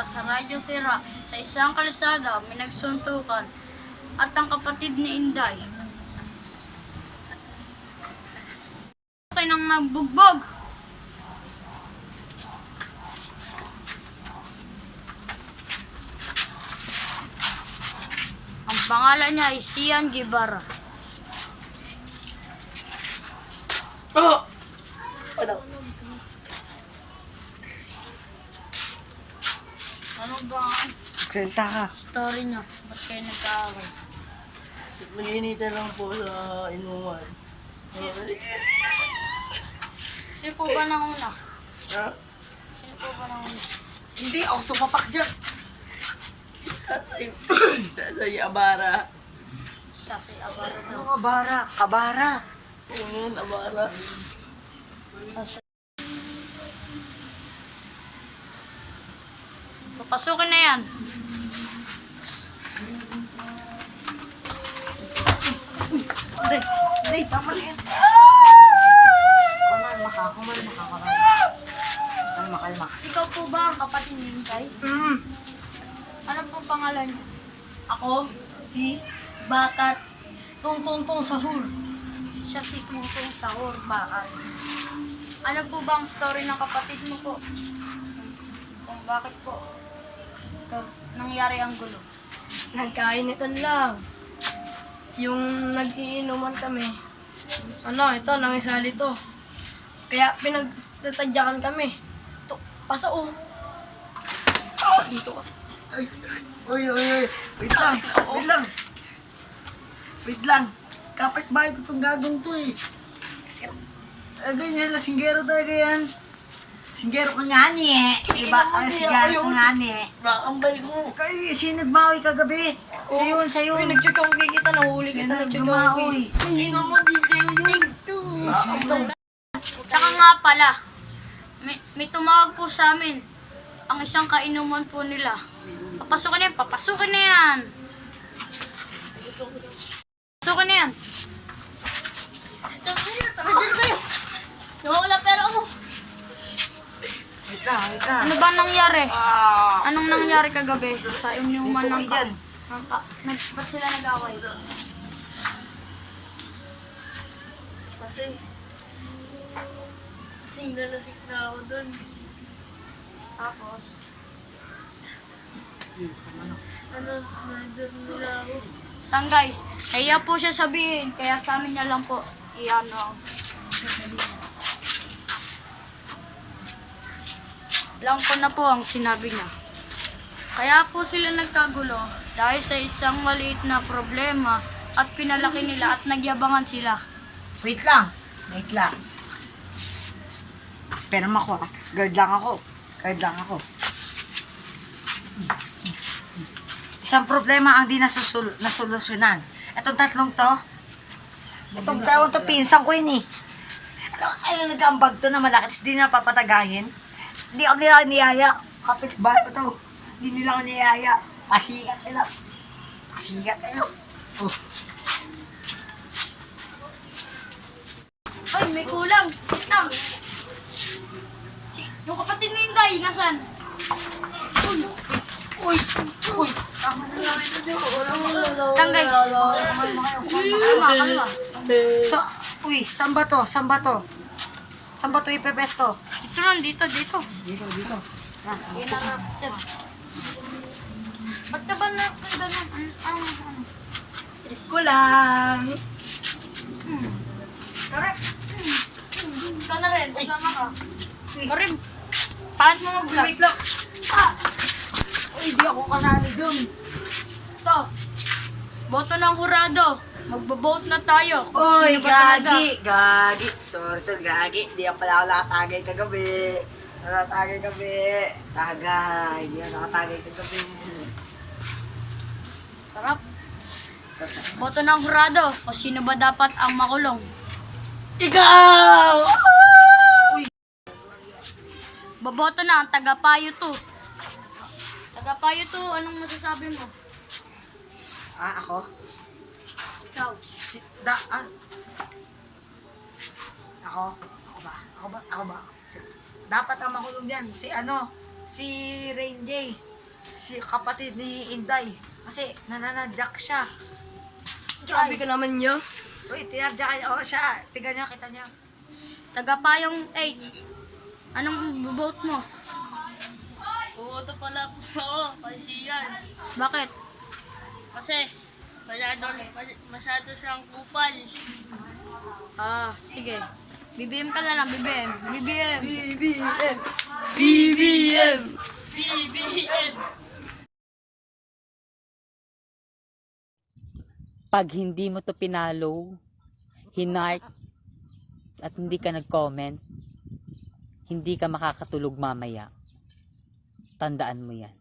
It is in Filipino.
sa Radyo Sira sa isang kalsada may nagsuntukan at ang kapatid ni Inday nang nagbugbog. Ang pangalan niya ay Sian Guevara. Oh! Ano? Ano ba ang Salita ka. story niyo? Ba't kayo nagkaaway? Mag-iinitan lang po sa inuman. Sino po ba nanguna? Ha? Sino po ba nanguna? Hindi, ako sumapak dyan. Sa Abara. Siya si Abaro Ano daw. kabara? Kabara. Oo yun, Abara. Papasukin na yan. Hindi, hindi, tama na yan. Kumal, makalma. Ikaw po ba ang kapatid ni Inday? Ano po pangalan niya? Ako, si Bakat Tungtungtong Sahur. Siya si Tungtong Sahur. Bakit? Ano po ba ang story ng kapatid mo po? Kung bakit po nangyari ang gulo? Nagkainitan lang. Yung nag-iinuman kami. Ito, nangisali to. Kaya pinagtatadyakan kami. Ito, pasa oh. Dito ka. Uy. Wait lang. Wait lang. Kapit-bahay ko itong gagong to eh. Ganyan, lasinggero talaga yan. Singgero ka nga ni eh. Diba? Singgero ka nga ni eh. Bakambay ko. Kayo, siya nagmawi kagabi. Siya yun. Uy, nag-check ako kikita. Nahuli Yan kita. na, Nag-check gumawi. Ikaw mo, DJ yun. Tsaka nga pala, may tumawag po sa amin. Ang isang kainuman po nila. Papasukin na yan. Papasukin na yan. Tara kayo. Nawawala pera mo. Wait lang. Ano ba nangyari? Anong nangyari kagabi sa inuman Dito ng kayo dyan. ba't sila nag-away? Kasi nalasik na ako dun. Tapos, Nandun nila ako. lang guys, kaya po siya sabihin, kaya sa amin niya lang po, iano, lang po na po ang sinabi niya. Kaya po sila nagkagulo dahil sa isang maliit na problema at pinalaki nila at nagyabangan sila. Wait lang. Pero ako ah. Guard lang ako. Isang problema ang di nasolusyonan. Itong tatlong to, itong dalawang to, pinsang ko yun eh. Ano nag-ambag to na malaki, tapos di na papatagahin. Di ako nila niyaya. Kapit-bahay ko to. Di nila ako niyaya. Pasikat nila. Oh. Ay, may kulang. Wait lang. Yung kapatid ni Inday, nasan? Uy. Tang guys. Kalma. So, saan ba to? Saan ba to ipepesto? Dito. Dito. Ba't ka ba na ganun? Trip ko lang. Kare. Ka na rin, kasama ka. Kare, paano mo mag-vlog? Wait lang. Di ako kasali dun. Ito. Boto ng hurado. Magbabote na tayo. Oy, Sino ba talaga? gagi. Sorry tol, gagi. Di ako pala ako nakatagay kagabi. Di ako nakatagay kagabi. Sarap. Boto ng hurado. O sino ba dapat ang makulong? Ikaw! Baboto na ang tagapayo to. Tagapayo to, anong masasabi mo? Ako? Ikaw. Ako ba? Dapat ang makulong dyan, si Rain J. si kapatid ni Inday. Kasi nananadyak siya. Grabe ka naman niyo. Uy, tinadyakan niya. Oo, siya. Tingnan niyo, kita niyo. Tagapayong 8. Anong vote mo? Bumoto pala po ako kasi yan. Bakit? Kasi masyado siyang kupal. Ah, sige. BBM ka na lang, BBM. BBM. BBM! BBM. BBM! Pag hindi mo to pinalo, hinark, at hindi ka nag-comment, hindi ka makakatulog mamaya. Tandaan mo yan.